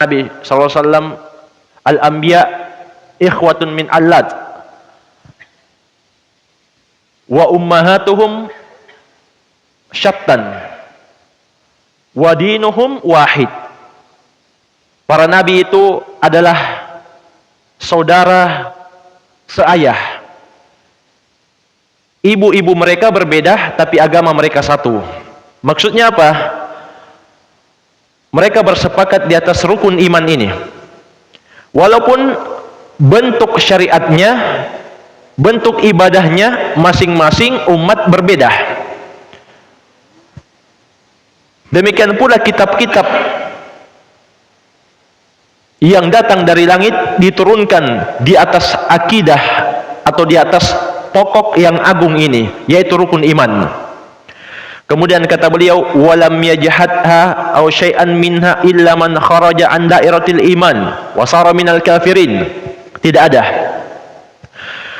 Nabi sallallahu alaihi wasallam, al-anbiya ikhwatun min allad wa ummahatuhum syattan wa dinuhum wahid. Para nabi itu adalah saudara seayah. Ibu-ibu mereka berbeda tapi agama mereka satu. Maksudnya apa? Mereka bersepakat di atas rukun iman ini. Walaupun bentuk syariatnya, bentuk ibadahnya masing-masing umat berbeda. Demikian pula kitab-kitab yang datang dari langit diturunkan di atas akidah atau di atas pokok yang agung ini, yaitu rukun iman. Kemudian kata beliau, walam yajhadha aw syai'an minha illa man kharaja an dairatil iman wa sara minal kafirin. Tidak ada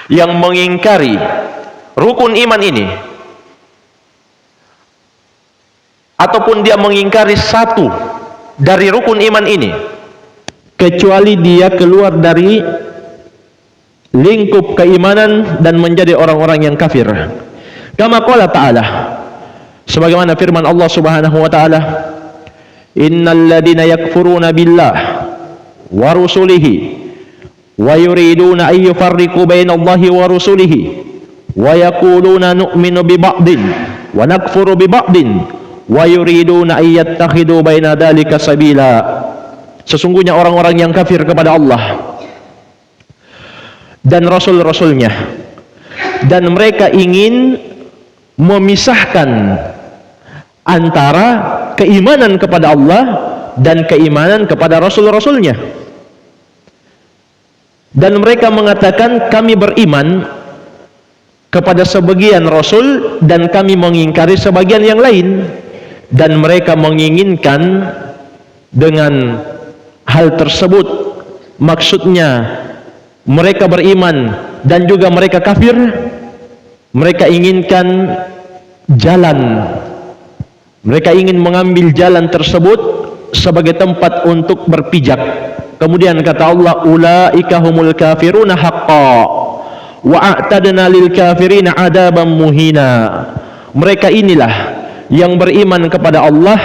yang mengingkari rukun iman ini, ataupun dia mengingkari satu dari rukun iman ini, kecuali dia keluar dari lingkup keimanan dan menjadi orang-orang yang kafir. Kama qala ta'ala, sebagaimana firman Allah Subhanahu wa taala, innal ladina yakfuruna billah wa rusulihi wa yuriduna ay yufarriqu bainallahi wa rusulihi wa yaquluna nu'minu bi ba'din wa nakfuru bi ba'din wa yuriduna ay yattakhidu baina dzalika sabila. Sesungguhnya orang-orang yang kafir kepada Allah dan rasul-rasulnya, dan mereka ingin memisahkan antara keimanan kepada Allah dan keimanan kepada rasul-rasulnya, dan mereka mengatakan kami beriman kepada sebagian rasul dan kami mengingkari sebagian yang lain, dan mereka menginginkan dengan hal tersebut, maksudnya mereka beriman dan juga mereka kafir, mereka inginkan jalan, mereka ingin mengambil jalan tersebut sebagai tempat untuk berpijak. Kemudian kata Allah, ulaika humul kafiruna haqqan wa a'tadna lil kafirina adaban muhina. Mereka inilah yang beriman kepada Allah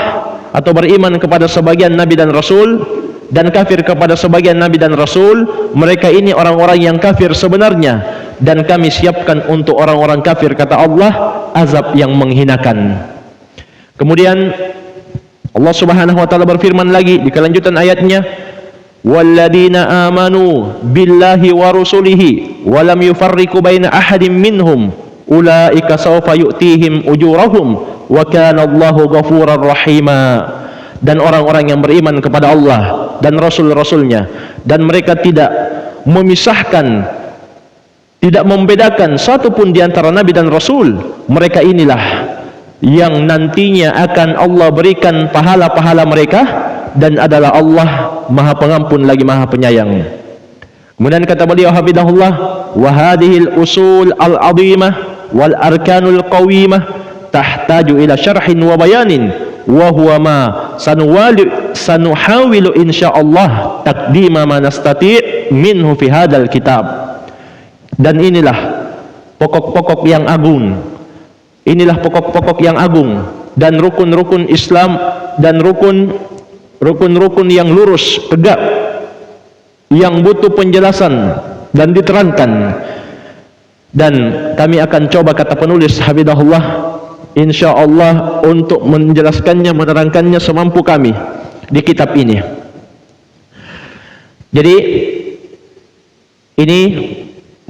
atau beriman kepada sebagian nabi dan rasul dan kafir kepada sebagian nabi dan rasul. Mereka ini orang-orang yang kafir sebenarnya, dan kami siapkan untuk orang-orang kafir, kata Allah, azab yang menghinakan. Kemudian Allah Subhanahu wa taala berfirman lagi di kelanjutan ayatnya, walladzina amanu billahi wa rusulihi wa lam yufarriqu baina ahadin minhum ulaika sawfa yu'tihim ujurahum wa kana Allahu ghafurar rahima. Dan orang-orang yang beriman kepada Allah dan rasul-rasulnya, dan mereka tidak memisahkan, tidak membedakan satu pun di antara nabi dan rasul, mereka inilah yang nantinya akan Allah berikan pahala-pahala mereka, dan adalah Allah Maha Pengampun lagi Maha Penyayang. Kemudian kata beliau hafizahullah, wa hadhil usul al-'azimah wal arkanul qawimah tahtaju ila syarhin wa bayanin wa huwa ma sanuhawilu insyaallah taqdima ma nastati' minhu fi hadzal kitab. Dan inilah pokok-pokok yang agung, inilah pokok-pokok yang agung dan rukun-rukun Islam dan rukun-rukun yang lurus tegak yang butuh penjelasan dan diterangkan. Dan kami akan coba, kata penulis hafizahullah, insyaallah untuk menjelaskannya, menerangkannya semampu kami di kitab ini. Jadi ini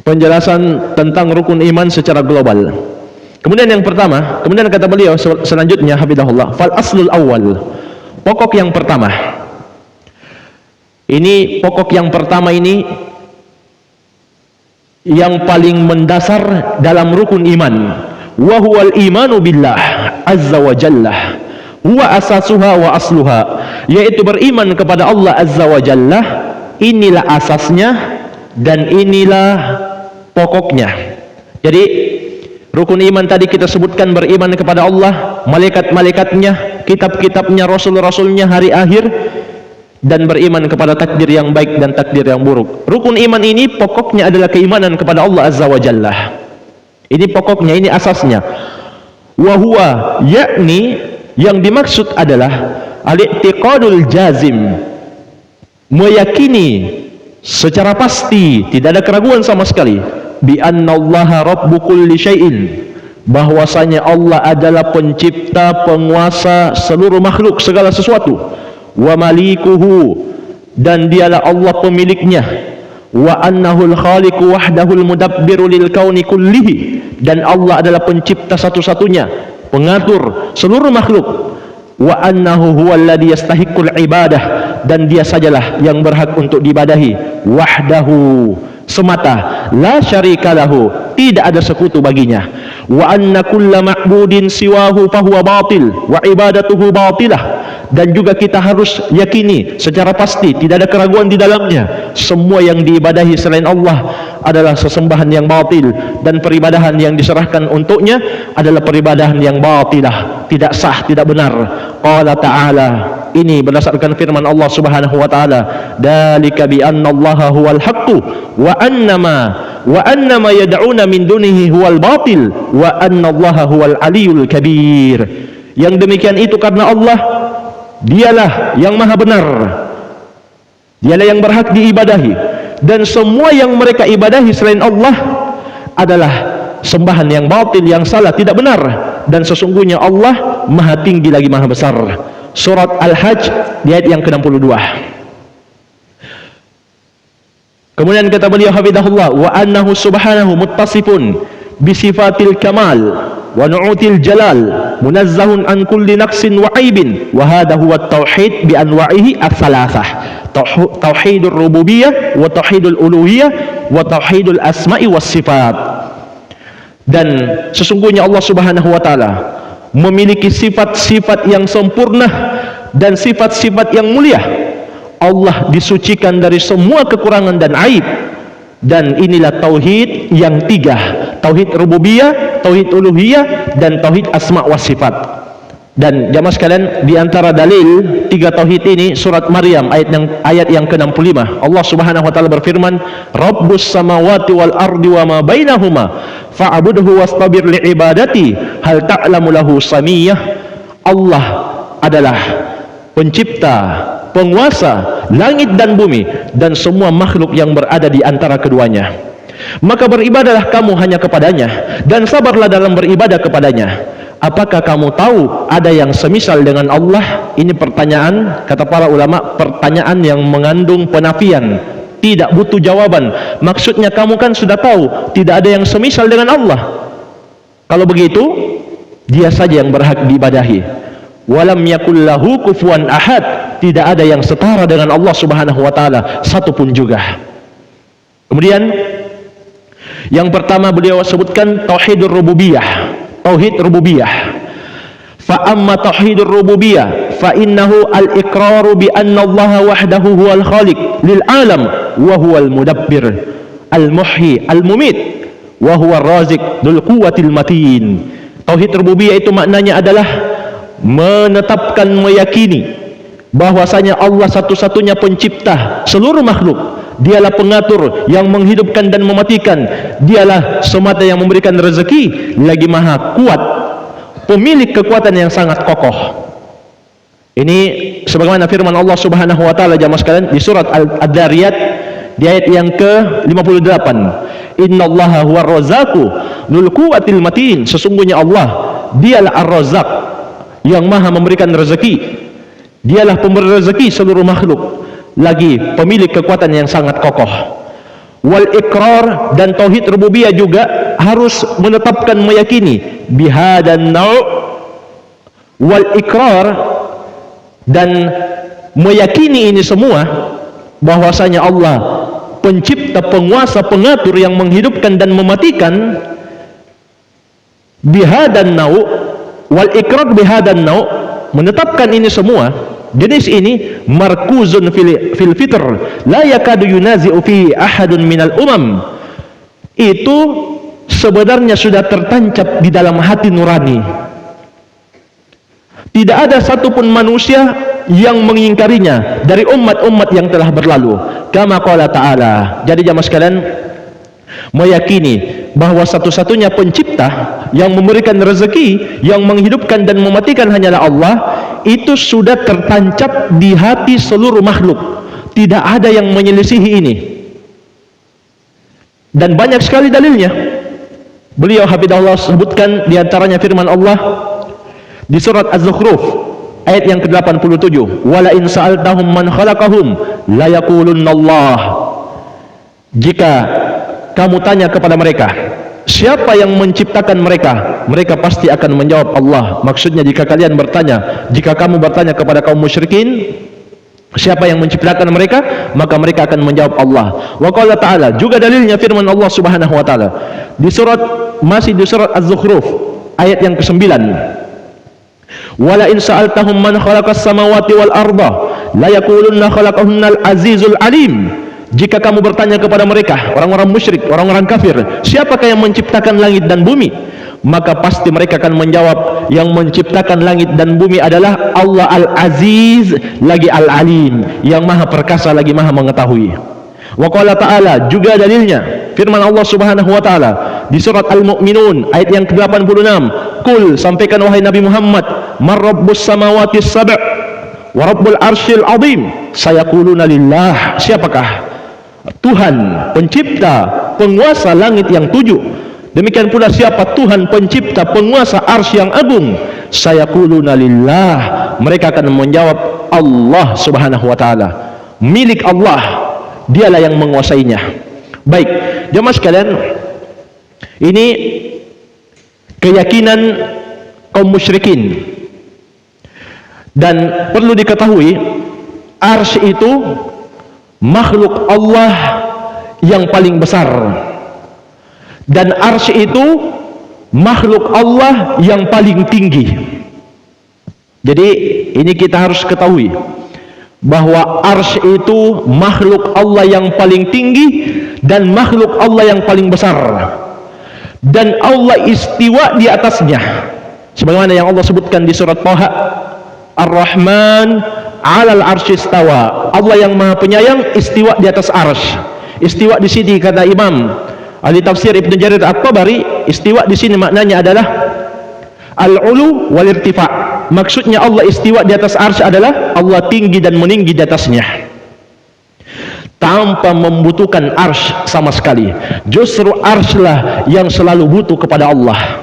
penjelasan tentang rukun iman secara global. Kemudian yang pertama, kemudian kata beliau selanjutnya hafizahullah, fal aslul awal, pokok yang pertama. Ini pokok yang pertama ini yang paling mendasar dalam rukun iman, wa huwal imanu billah azza wa jalla huwa asasuha wa asluha, yaitu beriman kepada Allah azza wa jalla. Inilah asasnya dan inilah pokoknya. Jadi rukun iman tadi kita sebutkan beriman kepada Allah, malaikat-malaikatnya, kitab-kitabnya, rasul-rasulnya, hari akhir, dan beriman kepada takdir yang baik dan takdir yang buruk. Rukun iman ini pokoknya adalah keimanan kepada Allah Azza wa Jalla. Ini pokoknya, ini asasnya. Wa huwa, yakni yang dimaksud adalah al-i'tiqadul jazim, meyakini secara pasti, tidak ada keraguan sama sekali, bi annallaha rabbu kulli syai'in, bahwasanya Allah adalah pencipta, penguasa seluruh makhluk, segala sesuatu, wa malikuhu, dan dialah Allah pemiliknya, wa annahul khaliqu wahdahul mudabbiru lil kauni kullihi, dan Allah adalah pencipta satu-satunya, pengatur seluruh makhluk, wa annahu huwal ladzi yastahiqqul ibadah, dan dia sajalah yang berhak untuk diibadahi, wahdahu, semata, la syarika lahu, tidak ada sekutu baginya, wa anna kulla ma'budin siwahu fahuwa batil wa ibadatuhu batilah, dan juga kita harus yakini secara pasti, tidak ada keraguan di dalamnya, semua yang diibadahi selain Allah adalah sesembahan yang batil, dan peribadahan yang diserahkan untuknya adalah peribadahan yang batilah, tidak sah, tidak benar. Qala ta'ala, ini berdasarkan firman Allah Subhanahu wa taala, dalika bi anna Allaha huwal haqqu wa annama yad'una min dunihi huwal batil wa anna Allaha huwal aliyul kabir. Yang demikian itu karena Allah dialah yang maha benar, dialah yang berhak diibadahi, dan semua yang mereka ibadahi selain Allah adalah sembahan yang batil, yang salah, tidak benar, dan sesungguhnya Allah maha tinggi lagi maha besar. Surat Al-Hajj di ayat yang ke-62. Kemudian kata beliau hafizahullah, wa annahu subhanahu muttasifun bisifatil kamal wa nu'util jalal, munazzahun an kulli naqsin wa aibin, wa hadha huwa at-tauhid bi anwa'ihi ats-tsalatsah, tauhidur rububiyyah wa tauhidul uluhiyyah wa tauhidul asma'i was sifat. Dan sesungguhnya Allah Subhanahu wa taala memiliki sifat-sifat yang sempurna dan sifat-sifat yang mulia. Allah disucikan dari semua kekurangan dan aib. Dan inilah tauhid yang tiga, tauhid rububiyah, tauhid uluhiyah, dan tauhid asma wa sifat. Dan jamaah sekalian, di antara dalil tiga tauhid ini surat Maryam ayat yang ke-65. Allah Subhanahu wa taala berfirman, Rabbus samawati wal ardi wa ma bainahuma fa'budhu wastabir li'ibadati hal ta'lamu lahu samiyah. Allah adalah pencipta, penguasa langit dan bumi dan semua makhluk yang berada di antara keduanya. Maka beribadahlah kamu hanya kepadanya dan sabarlah dalam beribadah kepadanya. Apakah kamu tahu ada yang semisal dengan Allah? Ini pertanyaan, kata para ulama, pertanyaan yang mengandung penafian, tidak butuh jawaban. Maksudnya kamu kan sudah tahu tidak ada yang semisal dengan Allah. Kalau begitu, dia saja yang berhak diibadahi. Walam yakul lahu kufuwan ahad, tidak ada yang setara dengan Allah Subhanahu wa taala satupun juga. Kemudian yang pertama beliau sebutkan tauhidur rububiyah, tauhid rububiyah. Fa amma tauhidur rububiyah fa innahu al-iqraru bi anna Allah wahdahu huwal khaliq lil alam wa huwal mudabbir al-muhyi al-mumit wa huwar raziq dzul quwwatil matin. Tauhid rububiyah itu maknanya adalah menetapkan, meyakini bahwasanya Allah satu-satunya pencipta seluruh makhluk, dialah pengatur yang menghidupkan dan mematikan, dialah semata yang memberikan rezeki, lagi maha kuat, pemilik kekuatan yang sangat kokoh. Ini sebagaimana firman Allah Subhanahu wa taala jamaah sekalian di surat Ad-Dariyat di ayat yang ke-58, innallaha huwar razzaqu dzul quwwatil matin, sesungguhnya Allah dialah ar-razzaq yang maha memberikan rezeki, dialah pemberi rezeki seluruh makhluk, lagi pemilik kekuatan yang sangat kokoh. Wal ikrar, dan tauhid rububiyah juga harus menetapkan, meyakini bihadan nau' wal ikrar, dan meyakini ini semua bahwasanya Allah pencipta, penguasa, pengatur yang menghidupkan dan mematikan. Bihadan nau' wal ikrar bihadan nau', menetapkan ini semua, jenis ini markuzun fil fitr la yakadu yunazi'u fi ahadun minal umam, itu sebenarnya sudah tertancap di dalam hati nurani. Tidak ada satupun manusia yang mengingkarinya dari umat-umat yang telah berlalu. Kama qala ta'ala. Jadi jamaah sekalian, meyakini bahwa satu-satunya pencipta yang memberikan rezeki, yang menghidupkan dan mematikan hanyalah Allah, itu sudah tertancap di hati seluruh makhluk. Tidak ada yang menyelisihi ini. Dan banyak sekali dalilnya. Beliau hafizahullah sebutkan di antaranya firman Allah di surat Az-Zukhruf ayat yang ke-87, wala in sa'altahum man khalaqahum la yaqulunna Allah. Jika kamu tanya kepada mereka, siapa yang menciptakan mereka? Mereka pasti akan menjawab Allah. Maksudnya jika kalian bertanya, jika kamu bertanya kepada kaum musyrikin, siapa yang menciptakan mereka? Maka mereka akan menjawab Allah. Wa qala ta'ala, juga dalilnya firman Allah Subhanahu wa taala di surat, masih di surat Az-Zukhruf ayat yang ke-9. Wala in sa'altahum man khalaqas samawati wal arda la yaqulunna khalaqahunnal azizul alim. Jika kamu bertanya kepada mereka, orang-orang musyrik, orang-orang kafir, siapakah yang menciptakan langit dan bumi? Maka pasti mereka akan menjawab, yang menciptakan langit dan bumi adalah Allah Al-Aziz lagi Al-Alim, yang maha perkasa lagi maha mengetahui. Wa qala ta'ala, juga dalilnya firman Allah Subhanahu wa taala di surat Al-Mu'minun ayat yang ke-86. Qul, sampaikan wahai Nabi Muhammad, man rabbus samawati sab' wa rabbul arsyil azim. Sayaquluna lillah. Siapakah Tuhan pencipta penguasa langit yang 7? Demikian pula siapa Tuhan pencipta penguasa arsy yang agung? Sayaquluna lillah. Mereka akan menjawab Allah Subhanahu wa taala. Milik Allah, dialah yang menguasainya. Baik, jemaah sekalian, ini keyakinan kaum musyrikin. Dan perlu diketahui, arsy itu makhluk Allah yang paling besar, dan arsy itu makhluk Allah yang paling tinggi. Jadi ini kita harus ketahui bahwa arsy itu makhluk Allah yang paling tinggi dan makhluk Allah yang paling besar, dan Allah istiwa di atasnya sebagaimana yang Allah sebutkan di surat Thaha, Ar-Rahman 'alal arsy istawa. Allah yang maha penyayang istiwa di atas arsy. Istiwa di sini kata Imam ahli tafsir Ibnu Jarir At-Tabari, istiwa di sini maknanya adalah al-ulu wal irtifa. Maksudnya Allah istiwa di atas arsy adalah Allah tinggi dan meninggi di atasnya, tanpa membutuhkan arsy sama sekali. Justru arsy lah yang selalu butuh kepada Allah.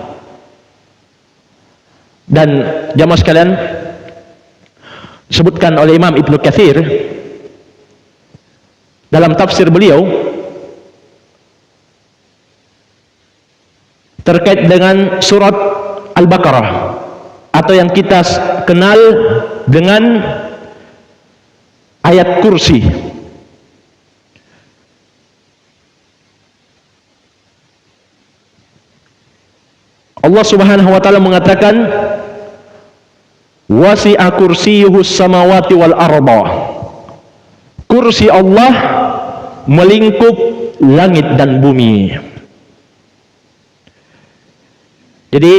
Dan jamaah sekalian, disebutkan oleh Imam Ibnu Katsir dalam tafsir beliau terkait dengan surat Al-Baqarah, atau yang kita kenal dengan ayat kursi. Allah Subhanahu wa taala mengatakan, wasi'a kursiyyuhus samawati wal arda. Kursi Allah melingkup langit dan bumi. Jadi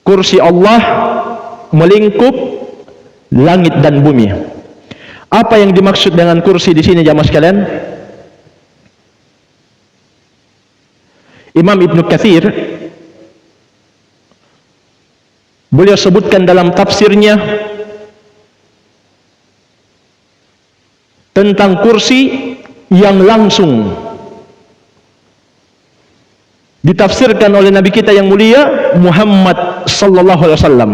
kursi Allah melingkup langit dan bumi. Apa yang dimaksud dengan kursi di sini jamaah sekalian? Imam Ibnu Katsir beliau sebutkan dalam tafsirnya tentang kursi yang langsung ditafsirkan oleh Nabi kita yang mulia Muhammad sallallahu alaihi wasallam.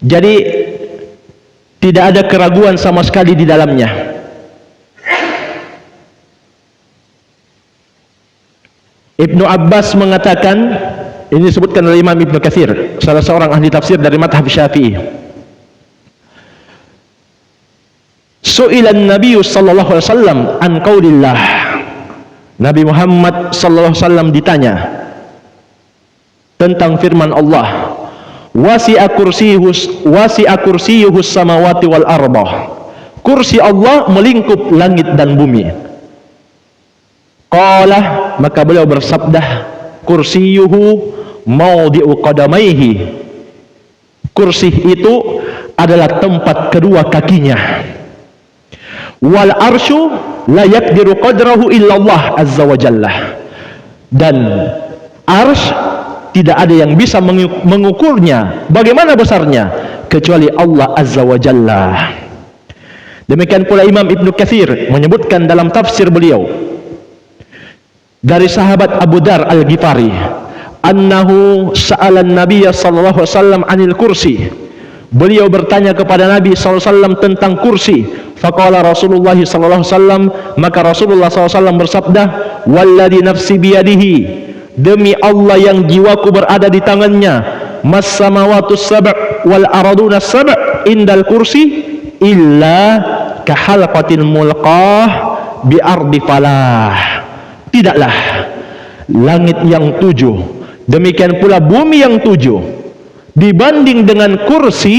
Jadi tidak ada keraguan sama sekali di dalamnya. Ibnu Abbas mengatakan, ini disebutkan oleh Imam Ibnu Katsir, salah seorang ahli tafsir dari mazhab Syafi'i. Su'ilan Nabi sallallahu alaihi wasallam an qaulillah. Nabi Muhammad sallallahu alaihi wasallam ditanya tentang firman Allah, wasi'a kursiyyuhus samawati wal arda. Kursi Allah melingkup langit dan bumi. Qala, maka beliau bersabda, kursiyyuhu mawdi'u qadamaihi. Kursi itu adalah tempat kedua kakinya. Wal arsyu la yaqdiru qadrahu illallah azza wa jalla. Dan arsy tidak ada yang bisa mengukurnya bagaimana besarnya kecuali Allah azza wa jalla. Demikian pula Imam Ibnu Katsir menyebutkan dalam tafsir beliau dari sahabat Abu Dar Al-Ghifari, annahu sa'ala an-nabiy sallallahu alaihi wasallam 'anil kursi. Beliau bertanya kepada Nabi sallallahu alaihi wasallam tentang kursi. Faqala Rasulullah sallallahu alaihi wasallam, maka Rasulullah sallallahu alaihi wasallam bersabda, "Walladzi nafsi biyadihi, demi Allah yang jiwaku berada di tangannya, mas samawatus sab' wal araduna sab' indal kursi illa kahalqatil mulqah bi ardi falah." Tidaklah langit yang 7, demikian pula bumi yang 7 dibanding dengan kursi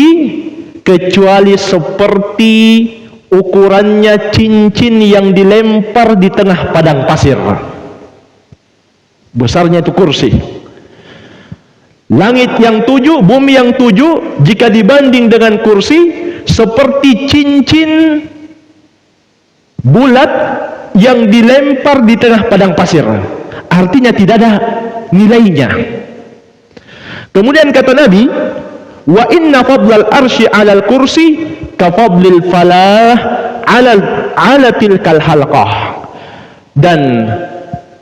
kecuali seperti ukurannya cincin yang dilempar di tengah padang pasir. Besarnya itu kursi. Langit yang 7, bumi yang 7 jika dibanding dengan kursi seperti cincin bulat yang dilempar di tengah padang pasir. Artinya tidak ada nilainya. Kemudian kata Nabi, wa inna fadlal arsy 'alal kursi ka fadlil falah 'ala tilkal halqah. Dan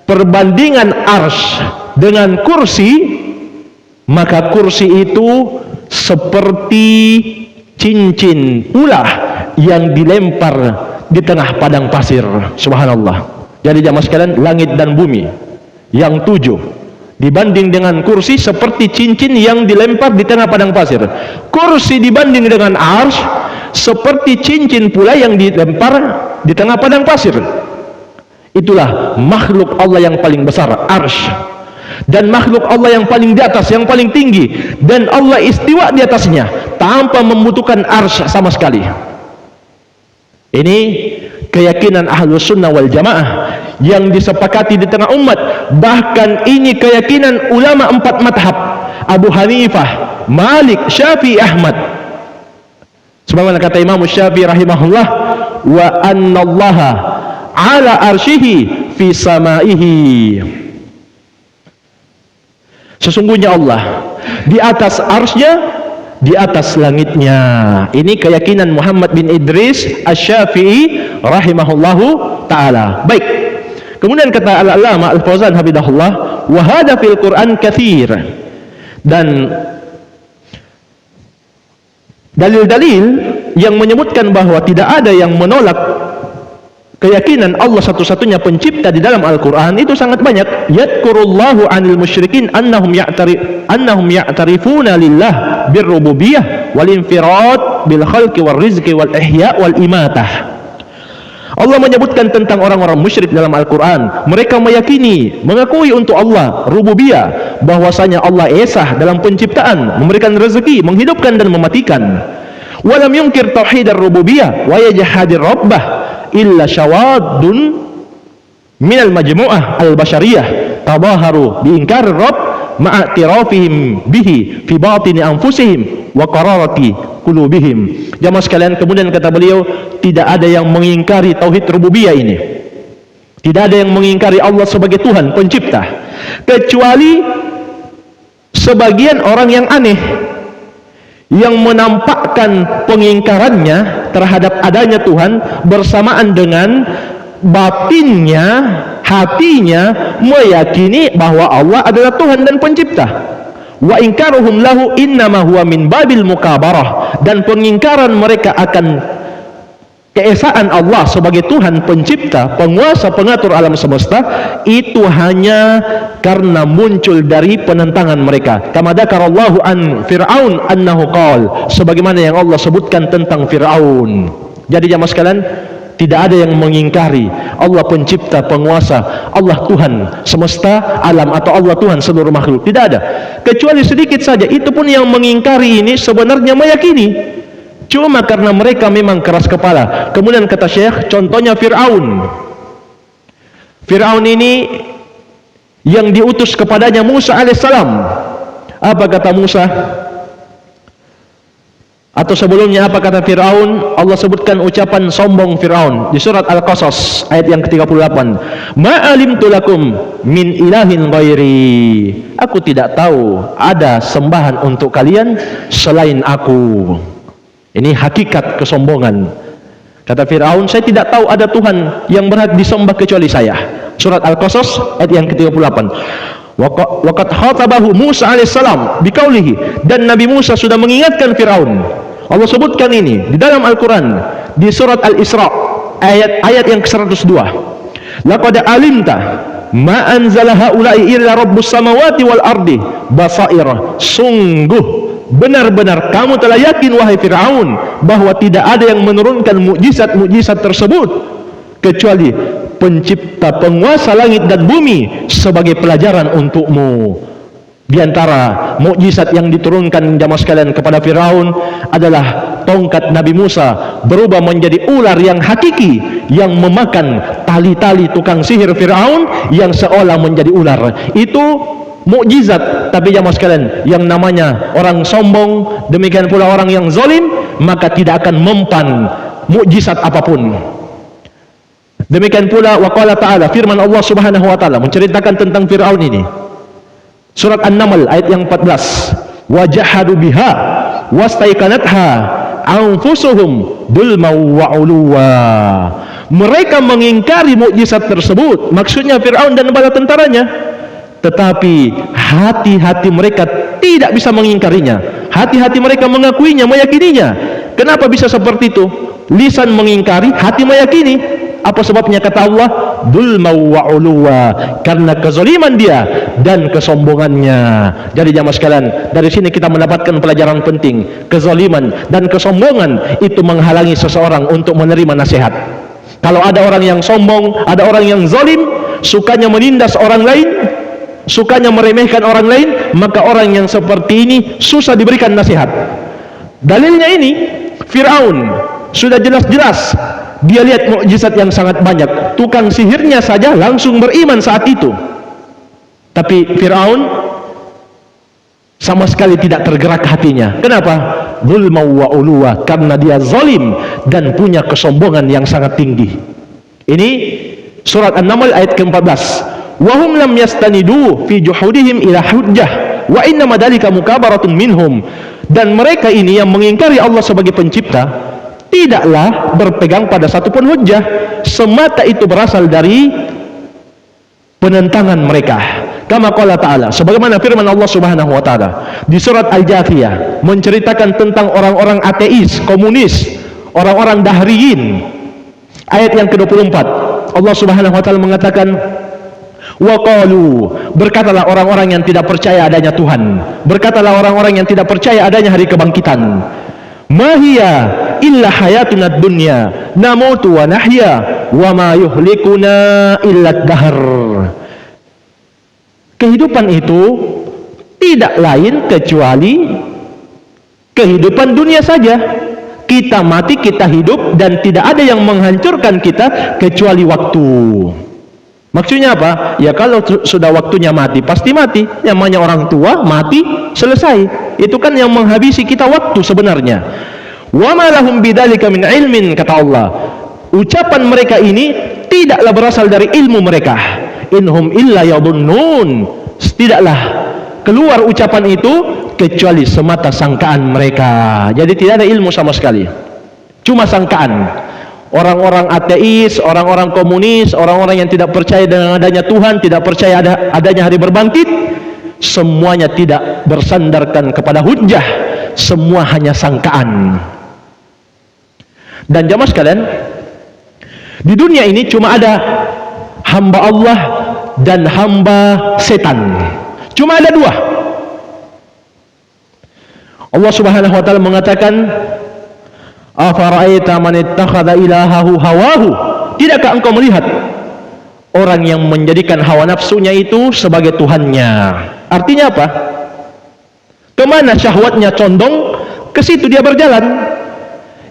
perbandingan arsy dengan kursi, maka kursi itu seperti cincin ulah yang dilempar di tengah padang pasir. Subhanallah. Jadi jamaah sekalian, langit dan bumi yang 7 dibanding dengan kursi seperti cincin yang dilempar di tengah padang pasir. Kursi dibanding dengan arsy seperti cincin pula yang dilempar di tengah padang pasir. Itulah makhluk Allah yang paling besar, arsy. Dan makhluk Allah yang paling di atas, yang paling tinggi, dan Allah istiwa di atasnya tanpa membutuhkan arsy sama sekali. Ini keyakinan Ahlus Sunnah wal Jamaah yang disepakati di tengah umat. Bahkan ini keyakinan ulama 4 madhab, Abu Hanifah, Malik, Syafi'i, Ahmad. Sebagaimana kata Imam Syafi'i rahimahullah, wa annallaha ala arsyihi fi samaihi. Sesungguhnya Allah di atas arsy-Nya, di atas langitnya. Ini keyakinan Muhammad bin Idris Asy-Syafi'i rahimahullahu taala. Baik. Kemudian kata Al-Allamah Al-Fauzan hafizahullah, wa hadza fil Qur'an katsir. Dan dalil-dalil yang menyebutkan bahwa tidak ada yang menolak keyakinan Allah satu-satunya pencipta di dalam Al-Quran itu sangat banyak. Yadkurullahu 'anil musyrikin annahum ya'tarifuna lillah birrububiyah wal infirad bil khalqi wal rizqi wal ihya wal imatah. Allah menyebutkan tentang orang-orang musyrik dalam Al-Quran, mereka meyakini, mengakui untuk Allah rububiyah, bahwasanya Allah esa dalam penciptaan, memberikan rezeki, menghidupkan dan mematikan. Walam yungkir tauhid ar-rububiyah wa yajhadir rabbah illa syawadun minal majmu'ah al-bashariyah tabaharu biinkar rabb ma'atirafihim bihi fi batini anfusihim wa qararati qulubihim. Jamaah sekalian, kemudian kata beliau, tidak ada yang mengingkari tauhid rububiyah ini, tidak ada yang mengingkari Allah sebagai Tuhan pencipta, kecuali sebagian orang yang aneh yang menampakkan pengingkarannya terhadap adanya Tuhan bersamaan dengan batinnya, hatinya meyakini bahwa Allah adalah Tuhan dan pencipta. Wa inkaruhum lahu innama huwa min babil mukabarah. Dan pengingkaran mereka akan keesaan Allah sebagai Tuhan pencipta, penguasa, pengatur alam semesta, itu hanya karena muncul dari penentangan mereka. Kama dzakarallahu an Fir'aun annahu qala, sebagaimana yang Allah sebutkan tentang Fir'aun. Jadi jamaah sekalian, tidak ada yang mengingkari Allah pencipta, penguasa, Allah Tuhan semesta alam, atau Allah Tuhan seluruh makhluk. Tidak ada, kecuali sedikit saja. Itu pun yang mengingkari ini sebenarnya meyakini, cuma karena mereka memang keras kepala. Kemudian kata Syekh, contohnya Fir'aun. Fir'aun ini yang diutus kepadanya Musa alaihissalam. Apa kata Musa? Atau sebelumnya apa kata Fir'aun? Allah sebutkan ucapan sombong Fir'aun di surat Al-Qasas ayat yang ke-38. Ma'alimtu lakum min ilahin ghairi. Aku tidak tahu ada sembahan untuk kalian selain aku. Ini hakikat kesombongan. Kata Fir'aun, saya tidak tahu ada Tuhan yang berhak disembah kecuali saya. Surat Al-Qasas ayat yang ke-38. Waqad khatabahu Musa alaihissalam biqaulihi, dan Nabi Musa sudah mengingatkan Fir'aun. Allah sebutkan ini di dalam Al-Quran di surat Al-Isra ayat yang ke-102. Laqad alimta ma anzala haula'i illa rabbus samawati wal ardi basair. Sungguh benar-benar kamu telah yakin wahai Fir'aun bahwa tidak ada yang menurunkan mukjizat-mukjizat tersebut kecuali pencipta penguasa langit dan bumi sebagai pelajaran untukmu. Di antara mukjizat yang diturunkan jamaah sekalian kepada Firaun adalah tongkat Nabi Musa berubah menjadi ular yang hakiki yang memakan tali-tali tukang sihir Firaun yang seolah menjadi ular. Itu mukjizat. Tapi jamaah sekalian, yang namanya orang sombong, demikian pula orang yang zalim, maka tidak akan mempan mukjizat apapun. Demikian pula waqala ta'ala, firman Allah Subhanahu wa taala menceritakan tentang Firaun ini. Surat An-Naml ayat yang 14. Wajahadu biha wastaiqanatha anfusuhum dulman wa uluwa. Mereka mengingkari mukjizat tersebut, maksudnya Firaun dan bala tentaranya, tetapi hati-hati mereka tidak bisa mengingkarinya. Hati-hati mereka mengakuinya, meyakininya. Kenapa bisa seperti itu? Lisan mengingkari, hati meyakini. Apa sebabnya? Kata Allah, dulma wa uluwa, karena kezaliman dia dan kesombongannya. Jadi jamaah sekalian, dari sini kita mendapatkan pelajaran penting. Kezaliman dan kesombongan itu menghalangi seseorang untuk menerima nasihat. Kalau ada orang yang sombong, ada orang yang zalim, sukanya menindas orang lain, sukanya meremehkan orang lain, maka orang yang seperti ini susah diberikan nasihat. Dalilnya ini, Fir'aun sudah jelas-jelas dia lihat mukjizat yang sangat banyak. Tukang sihirnya saja langsung beriman saat itu. Tapi Fir'aun sama sekali tidak tergerak hatinya. Kenapa? Zulma wa uluwa, karena dia zalim dan punya kesombongan yang sangat tinggi. Ini surat An-Naml ayat ke-14. Wahum lam yastanidu fi juhudihim ila hujjah wa inna madalika mukabaratun minhum. Dan mereka ini yang mengingkari Allah sebagai pencipta tidaklah berpegang pada satupun hujjah, semata itu berasal dari penentangan mereka. Kama qala ta'ala, sebagaimana firman Allah Subhanahu wa taala di surat Al-Jathiyah menceritakan tentang orang-orang ateis, komunis, orang-orang dahriyin. Ayat yang ke-24, Allah Subhanahu wa taala mengatakan, wa qalu, berkatalah orang-orang yang tidak percaya adanya Tuhan, berkatalah orang-orang yang tidak percaya adanya hari kebangkitan, mahia illa hayatuna dunya namutu wa nahya wa ma yuhlikuna illa dahr. Kehidupan itu tidak lain kecuali kehidupan dunia saja. Kita mati, kita hidup, dan tidak ada yang menghancurkan kita kecuali waktu. Maksudnya apa? Ya kalau sudah waktunya mati, pasti mati. Namanya orang tua, mati, selesai. Itu kan yang menghabisi kita waktu sebenarnya. Wa ma lahum bidzalika min ilmin, kata Allah. Ucapan mereka ini tidaklah berasal dari ilmu mereka. Inhum illa yadhunnun. Tidaklah keluar ucapan itu kecuali semata sangkaan mereka. Jadi tidak ada ilmu sama sekali. Cuma sangkaan. Orang-orang ateis, orang-orang komunis, orang-orang yang tidak percaya dengan adanya Tuhan, tidak percaya adanya hari berbangkit, semuanya tidak bersandarkan kepada hujjah, semua hanya sangkaan. Dan jamaah sekalian, di dunia ini cuma ada hamba Allah dan hamba setan. Cuma ada dua. Allah Subhanahu wa taala mengatakan, afara'aita man ittakhadha ilahahu hawahu. Tidakkah engkau melihat orang yang menjadikan hawa nafsunya itu sebagai Tuhannya? Artinya apa? Kemana syahwatnya condong, ke situ dia berjalan.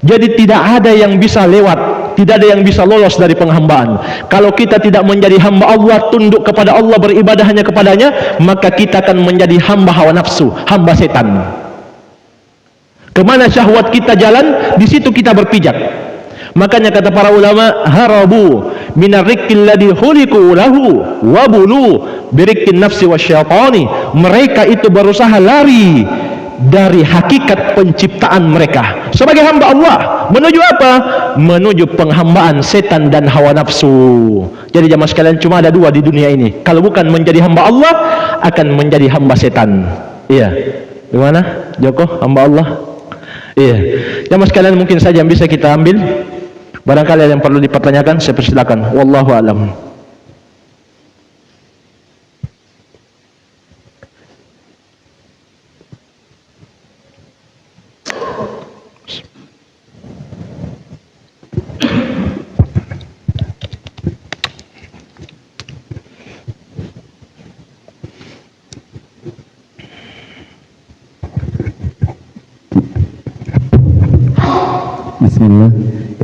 Jadi tidak ada yang bisa lewat, tidak ada yang bisa lolos dari penghambaan. Kalau kita tidak menjadi hamba Allah, tunduk kepada Allah, beribadah hanya kepadanya, maka kita akan menjadi hamba hawa nafsu, hamba setan. Kemana syahwat kita jalan, di situ kita berpijak. Makanya kata para ulama, harabu minarrikil ladzi khuliqu lahu wa bulu birikkin nafsi wasyaitani. Mereka itu berusaha lari dari hakikat penciptaan mereka sebagai hamba Allah. Menuju apa? Menuju penghambaan setan dan hawa nafsu. Jadi jamaah sekalian, cuma ada dua di dunia ini. Kalau bukan menjadi hamba Allah, akan menjadi hamba setan. Iya. Gimana Joko, hamba Allah? Iya. Jamaah sekalian, mungkin saja yang bisa kita ambil. Barangkali ada yang perlu dipertanyakan, saya persilakan. Wallahu a'lam. Bismillah.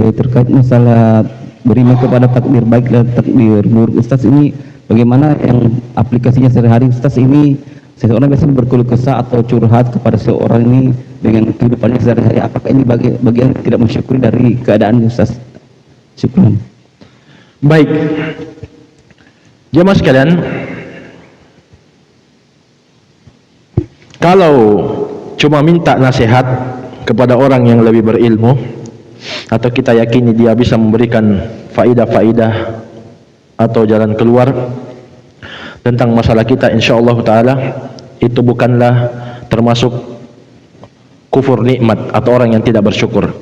Terkait masalah beriman kepada takdir baik dan takdir buruk, Ustaz, ini bagaimana yang aplikasinya sehari-hari, Ustaz? Ini seseorang biasanya berkeluh kesah atau curhat kepada seorang ini dengan kehidupannya sehari-hari. Apakah ini bagian tidak mensyukuri dari keadaan, Ustaz? Syukran. Baik, jemaah sekalian, kalau cuma minta nasihat kepada orang yang lebih berilmu, atau kita yakini dia bisa memberikan faidah-faidah atau jalan keluar tentang masalah kita, insyaallah taala itu bukanlah termasuk kufur nikmat atau orang yang tidak bersyukur.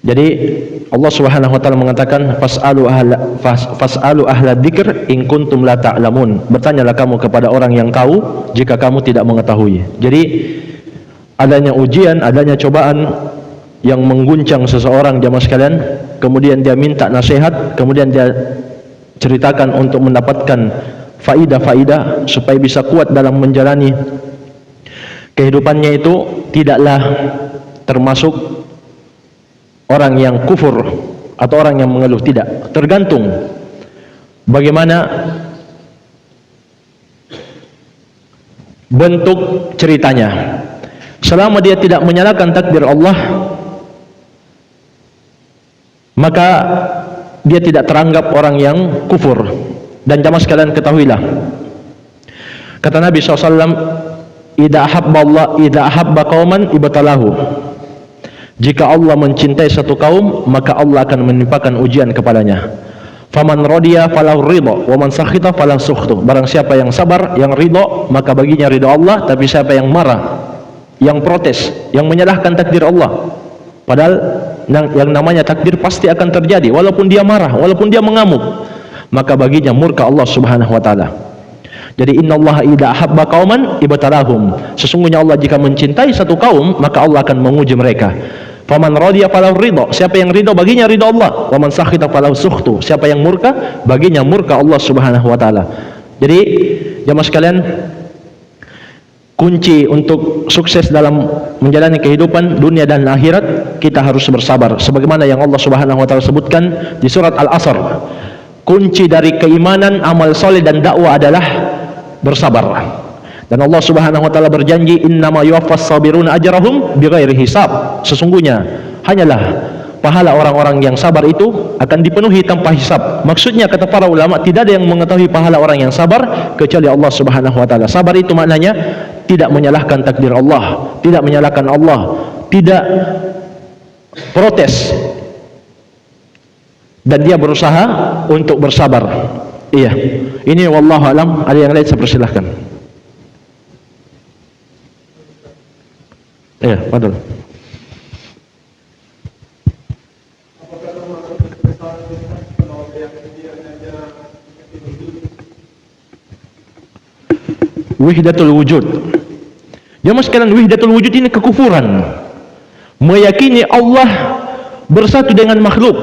Jadi Allah Subhanahu wa taala mengatakan fas'alu ahla dzikr in kuntum la ta'lamun. Bertanyalah kamu kepada orang yang tahu jika kamu tidak mengetahui. Jadi adanya ujian, adanya cobaan yang mengguncang seseorang, jamaah sekalian, kemudian dia minta nasihat, kemudian dia ceritakan untuk mendapatkan faidah-faidah supaya bisa kuat dalam menjalani kehidupannya, itu tidaklah termasuk orang yang kufur atau orang yang mengeluh. Tidak, tergantung bagaimana bentuk ceritanya. Selama dia tidak menyalahkan takdir Allah, maka dia tidak teranggap orang yang kufur. Dan jamaah sekalian ketahuilah, kata Nabi SAW, idza ahabba qauman ibtalahu. Jika Allah mencintai satu kaum, maka Allah akan menimpakan ujian kepadanya. Faman radiya falahu ridha wa man sakhita falahu sukhtu. Barang siapa yang sabar, yang ridha, maka baginya ridha Allah. Tapi siapa yang marah, yang protes, yang menyalahkan takdir Allah, padahal yang namanya takdir pasti akan terjadi, walaupun dia marah, walaupun dia mengamuk, maka baginya murka Allah Subhanahu wa taala. Jadi innallaha idza ahabba qauman ibtalahum. Sesungguhnya Allah jika mencintai satu kaum, maka Allah akan menguji mereka. Faman radiya falahu ridha. Siapa yang ridha, baginya ridha Allah. Wa man sakhita falahu sukhtu. Siapa yang murka, baginya murka Allah Subhanahu wa taala. Jadi jemaah sekalian, kunci untuk sukses dalam menjalani kehidupan dunia dan akhirat, kita harus bersabar. Sebagaimana yang Allah Subhanahu wa taala sebutkan di surat Al-Asr, kunci dari keimanan, amal soleh dan dakwah adalah bersabar. Dan Allah Subhanahu wa taala berjanji, innama yuwaffas sabiruna ajrahum bighairi hisab. Sesungguhnya hanyalah pahala orang-orang yang sabar itu akan dipenuhi tanpa hisab. Maksudnya kata para ulama, tidak ada yang mengetahui pahala orang yang sabar kecuali Allah Subhanahu wa taala. Sabar itu maknanya tidak menyalahkan takdir Allah, tidak menyalahkan Allah, tidak protes, dan dia berusaha untuk bersabar. Iya, ini wallahu alam. Ada yang lain, saya persilahkan. Iya, padahal. Wahdatul wujud. Jemaah sekalian, wahdatul wujud ini kekufuran. Meyakini Allah bersatu dengan makhluk.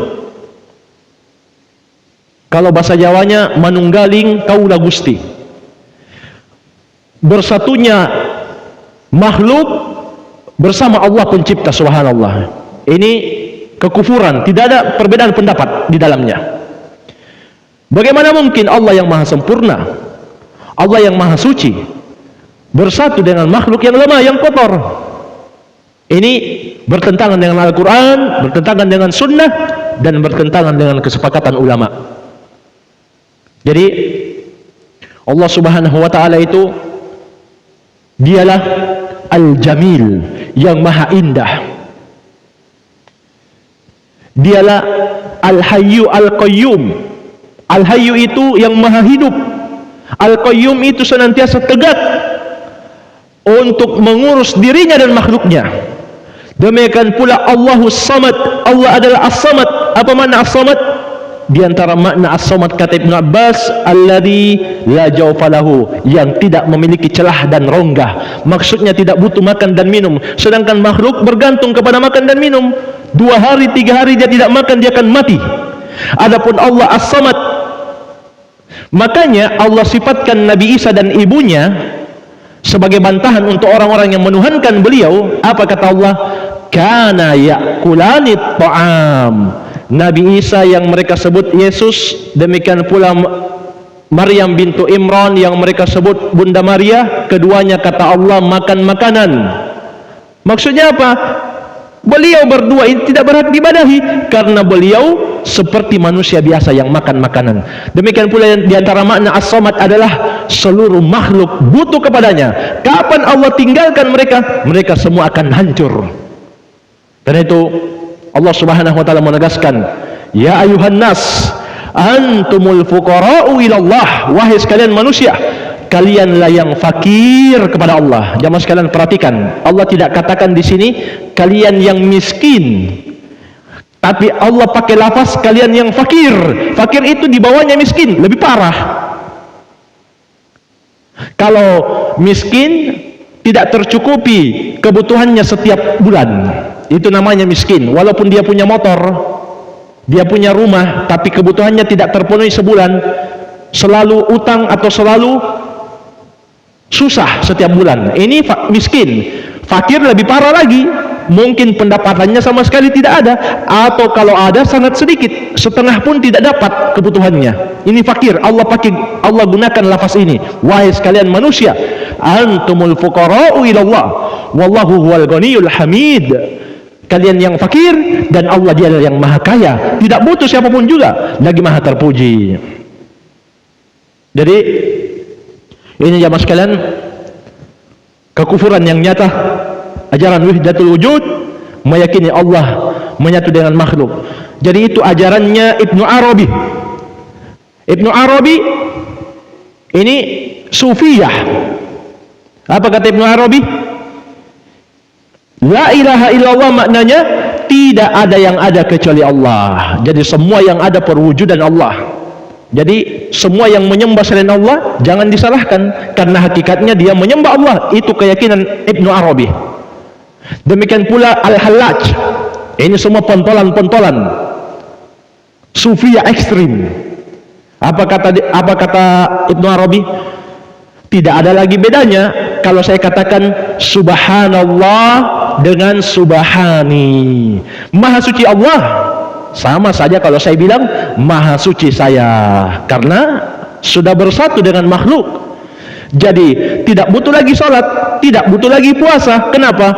Kalau bahasa Jawanya, manunggaling kaula Gusti. Bersatunya makhluk bersama Allah pencipta, subhanallah. Ini kekufuran, tidak ada perbedaan pendapat di dalamnya. Bagaimana mungkin Allah yang maha sempurna, Allah yang maha suci bersatu dengan makhluk yang lemah, yang kotor? Ini bertentangan dengan Al-Quran, bertentangan dengan Sunnah, dan bertentangan dengan kesepakatan ulama. Jadi Allah Subhanahu wa Ta'ala itu dialah Al-Jamil, yang maha indah. Dialah Al-Hayyu Al-Qayyum. Al-Hayyu itu yang maha hidup, Al-Qayyum itu senantiasa tegak untuk mengurus dirinya dan makhluknya. Demikian pula Allahus Samad, Allah adalah As-Samad. Apa makna As-Samad? Di antara makna As-Samad kata Ibn Abbas, alladzi la jawfa lahu, yang tidak memiliki celah dan rongga. Maksudnya tidak butuh makan dan minum. Sedangkan makhluk bergantung kepada makan dan minum. 2 hari 3 hari dia tidak makan, dia akan mati. Adapun Allah As-Samad, makanya Allah sifatkan Nabi Isa dan ibunya sebagai bantahan untuk orang-orang yang menuhankan beliau. Apa kata Allah? Kana ya'kulanit ta'am. Nabi Isa yang mereka sebut Yesus, demikian pula Maryam bintu Imran yang mereka sebut Bunda Maria, keduanya kata Allah makan makanan. Maksudnya apa? Beliau berdua ini tidak berhak diibadahi karena beliau seperti manusia biasa yang makan makanan. Demikian pula di antara makna As-Samad adalah seluruh makhluk butuh kepadanya. Kapan Allah tinggalkan mereka, mereka semua akan hancur. Karena itu Allah Subhanahu wa Ta'ala menegaskan, ya ayuhan nas antumul fuqara'u ilallah, wahai sekalian manusia, kalianlah yang fakir kepada Allah. Jamaah sekalian perhatikan, Allah tidak katakan di sini kalian yang miskin, tapi Allah pakai lafaz kalian yang fakir. Fakir itu di bawahnya miskin, lebih parah. Kalau miskin tidak tercukupi kebutuhannya setiap bulan, itu namanya miskin. Walaupun dia punya motor, dia punya rumah, tapi kebutuhannya tidak terpenuhi sebulan, selalu utang atau selalu susah setiap bulan, ini miskin. Fakir lebih parah lagi, mungkin pendapatannya sama sekali tidak ada, atau kalau ada sangat sedikit, setengah pun tidak dapat kebutuhannya. Ini fakir. Allah gunakan lafaz ini, wahai sekalian manusia, antumul fuqara'u ilallah wallahu huwal ghaniyul hamid. Kalian yang fakir dan Allah dialah yang maha kaya, tidak butuh siapapun juga, lagi maha terpuji. Jadi ini jamaah sekalian, kekufuran yang nyata ajaran wahdatul wujud, meyakini Allah menyatu dengan makhluk. Jadi itu ajarannya Ibnu Arabi. Ibnu Arabi ini sufiyah. Apa kata Ibnu Arabi? La ilaha illallah maknanya tidak ada yang ada kecuali Allah. Jadi semua yang ada perwujudan Allah. Jadi semua yang menyembah selain Allah jangan disalahkan, karena hakikatnya dia menyembah Allah. Itu keyakinan Ibnu Arabi. Demikian pula Al-Hallaj. Ini semua pentolan-pentolan sufiyah ekstrim. Apa kata Ibnu Arabi? Tidak ada lagi bedanya kalau saya katakan subhanallah dengan subhani. Maha suci Allah, sama saja kalau saya bilang maha suci saya, karena sudah bersatu dengan makhluk. Jadi tidak butuh lagi sholat, tidak butuh lagi puasa. Kenapa?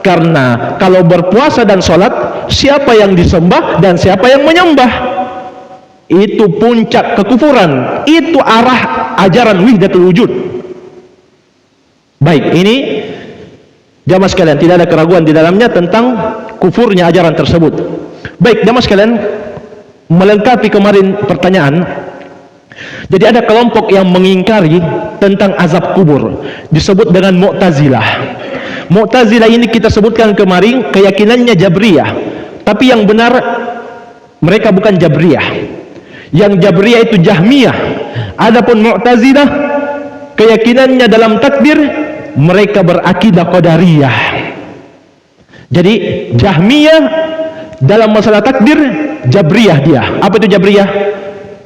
Karena kalau berpuasa dan sholat, siapa yang disembah dan siapa yang menyembah? Itu puncak kekufuran. Itu arah ajaran wahdatul wujud. Baik, ini jamaah sekalian, tidak ada keraguan di dalamnya tentang kufurnya ajaran tersebut. Baik, jamaah sekalian, melengkapi kemarin pertanyaan. Jadi ada kelompok yang mengingkari tentang azab kubur, disebut dengan Mu'tazilah. Mu'tazilah ini kita sebutkan kemarin keyakinannya Jabriyah, tapi yang benar mereka bukan Jabriyah. Yang Jabriyah itu Jahmiyah. Adapun Mu'tazilah keyakinannya dalam takdir, mereka berakidah Qadariyah. Jadi Jahmiyah dalam masalah takdir, Jabriyah dia. Apa itu Jabriyah?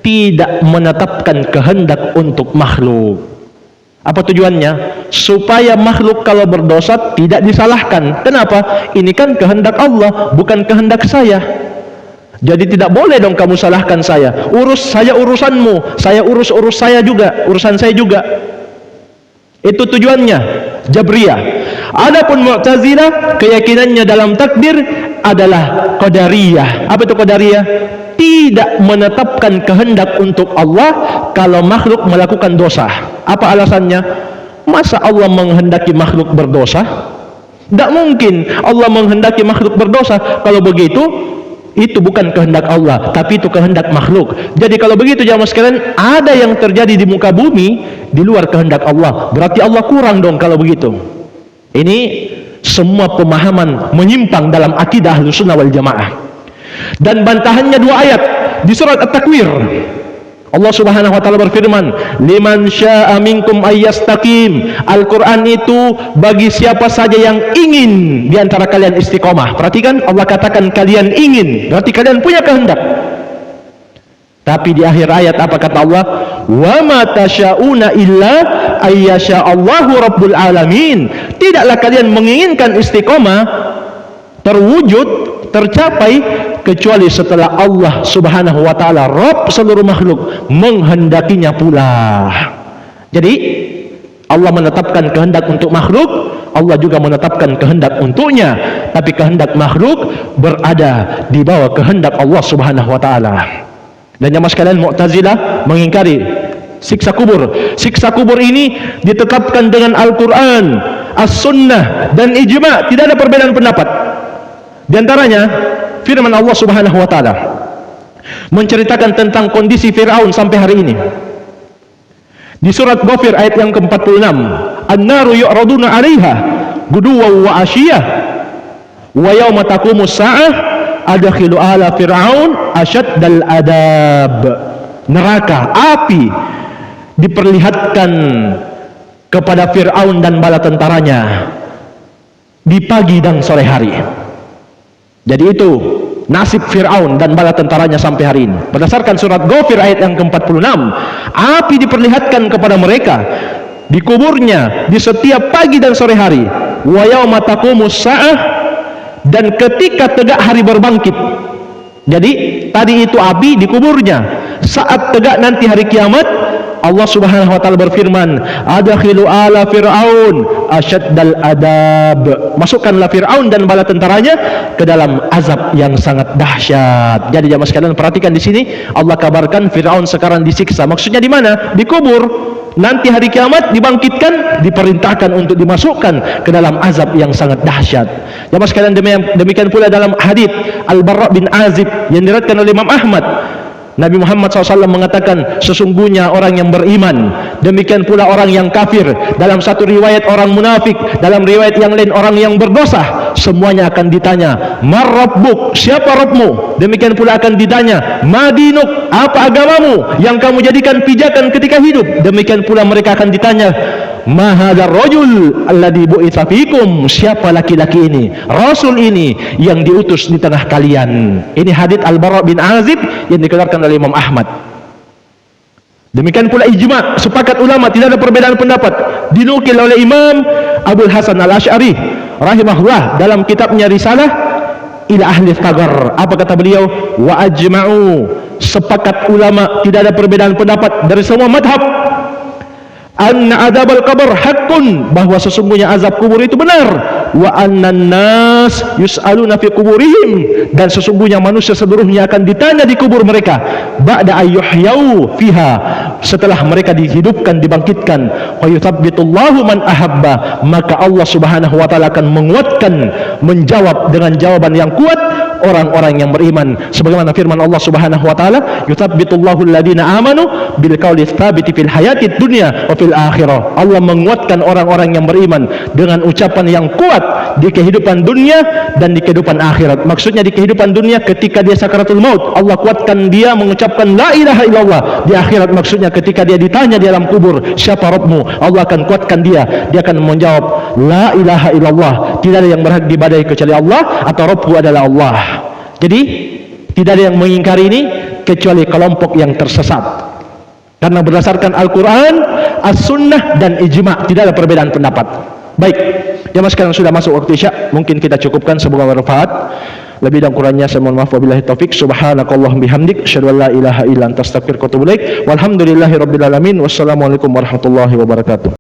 Tidak menetapkan kehendak untuk makhluk. Apa tujuannya? Supaya makhluk kalau berdosa tidak disalahkan. Kenapa? Ini kan kehendak Allah, bukan kehendak saya. Jadi tidak boleh dong kamu salahkan saya. Urus saya urusanmu, saya urus saya juga, urusan saya juga. Itu tujuannya, Jabriyah. Adapun Mu'tazilah, keyakinannya dalam takdir adalah Qadariyah. Apa itu Qadariyah? Tidak menetapkan kehendak untuk Allah kalau makhluk melakukan dosa. Apa alasannya? Masa Allah menghendaki makhluk berdosa? Tidak mungkin Allah menghendaki makhluk berdosa. Kalau begitu, itu bukan kehendak Allah, tapi itu kehendak makhluk. Jadi kalau begitu jamaah sekalian, ada yang terjadi di muka bumi di luar kehendak Allah. Berarti Allah kurang dong kalau begitu. Ini semua pemahaman menyimpang dalam akidah Ahlussunnah wal Jamaah. Dan bantahannya 2 ayat di surat At-Takwir. Allah Subhanahu wa taala berfirman, "Liman syaa'a minkum ayyastaqim." Al-Qur'an itu bagi siapa saja yang ingin di antara kalian istiqomah. Perhatikan, Allah katakan kalian ingin, berarti kalian punya kehendak. Tapi di akhir ayat apa kata Allah? "Wa ma tasyauna illa ayyasha Allahu rabbul alamin." Tidaklah kalian menginginkan istiqomah terwujud, tercapai, kecuali setelah Allah Subhanahu wa taala, Rabb seluruh makhluk, menghendakinya pula. Jadi Allah menetapkan kehendak untuk makhluk, Allah juga menetapkan kehendak untuknya, tapi kehendak makhluk berada di bawah kehendak Allah Subhanahu wa taala. Dan jamaah sekalian, Mu'tazilah mengingkari siksa kubur. Siksa kubur ini ditetapkan dengan Al-Qur'an, As-Sunnah dan ijma', tidak ada perbedaan pendapat. Di antaranya firman Allah Subhanahu wa taala menceritakan tentang kondisi Firaun sampai hari ini. Di surat Ghafir ayat yang ke-46, "An-naru yu'raduna 'alaiha guduwan wa 'ashiyah wa yauma taqumus sa'ah adkhilu ala fir'aun asyaddal adab." Neraka, api diperlihatkan kepada Firaun dan bala tentaranya di pagi dan sore hari. Jadi itu nasib Fir'aun dan bala tentaranya sampai hari ini. Berdasarkan surat Ghafir ayat yang ke-46, api diperlihatkan kepada mereka di kuburnya di setiap pagi dan sore hari. Wa yauma taqumus sa'ah, dan ketika tegak hari berbangkit. Jadi tadi itu api di kuburnya. Saat tegak nanti hari kiamat, Allah Subhanahu wa taala berfirman, "Adkhilu ala fir'aun asyaddal adab." Masukkanlah Firaun dan bala tentaranya ke dalam azab yang sangat dahsyat. Jadi jamaah sekalian, perhatikan di sini Allah kabarkan Firaun sekarang disiksa. Maksudnya di mana? Di kubur. Nanti hari kiamat dibangkitkan, diperintahkan untuk dimasukkan ke dalam azab yang sangat dahsyat. Jamaah sekalian, demikian pula dalam hadits Al-Barra bin Azib yang diriwayatkan oleh Imam Ahmad, Nabi Muhammad SAW mengatakan, sesungguhnya orang yang beriman, demikian pula orang yang kafir, dalam satu riwayat orang munafik, dalam riwayat yang lain orang yang berdosa, semuanya akan ditanya, "Mar Rabbuk?" Siapa Rabbmu? Demikian pula akan ditanya, "Ma dinuk?" Apa agamamu yang kamu jadikan pijakan ketika hidup? Demikian pula mereka akan ditanya, "Ma hadzal rajul alladzi bu'itsa fikum?" Siapa laki-laki ini, rasul ini yang diutus di tengah kalian? Ini hadits Al-Barra bin Azib yang dikeluarkan oleh Imam Ahmad. Demikian pula ijma', sepakat ulama, tidak ada perbedaan pendapat, dinukil oleh Imam Abul Hasan Al-Asy'ari rahimahullah dalam kitabnya Risalah ila ahli Thagar. Apa kata beliau? Wa ajma'u, sepakat ulama, tidak ada perbedaan pendapat dari semua madhab, anna adzabal qabr haqqun, bahwa sesungguhnya azab kubur itu benar, wa annan nas yus'aluna fi kuburihim, dan sesungguhnya manusia seluruhnya akan ditanya di kubur mereka, ba'da ayyuhyau fiha, setelah mereka dihidupkan, dibangkitkan, wa yuthabbitullahu man ahabba, maka Allah Subhanahu wa taala akan menguatkan, menjawab dengan jawaban yang kuat orang-orang yang beriman, sebagaimana firman Allah Subhanahu wa taala, yuthabbitullahu alladhina amanu bil qawli tsabiti fil hayatid dunya wa fil akhirah. Allah menguatkan orang-orang yang beriman dengan ucapan yang kuat di kehidupan dunia dan di kehidupan akhirat. Maksudnya di kehidupan dunia ketika dia sakaratul maut, Allah kuatkan dia mengucapkan la ilaha illallah. Di akhirat maksudnya ketika dia ditanya di alam kubur, siapa Rabbmu? Allah akan kuatkan dia akan menjawab la ilaha illallah, tidak ada yang berhak diibadahi kecuali Allah, atau Rabbku adalah Allah. Jadi tidak ada yang mengingkari ini kecuali kelompok yang tersesat, karena berdasarkan Al-Quran, As-Sunnah dan Ijma' tidak ada perbedaan pendapat. Baik, jamaah sekalian, sudah masuk waktu Isya, mungkin kita cukupkan, semoga bermanfaat. Lebih dan kurangnya saya mohon maaf, wabillahi taufik. Subhanakallahumma bihamdik, asyhadu an la ilaha illa anta, astaghfiruka wa atubu ilaik. Walhamdulillahirabbil alamin. Wassalamualaikum warahmatullahi wabarakatuh.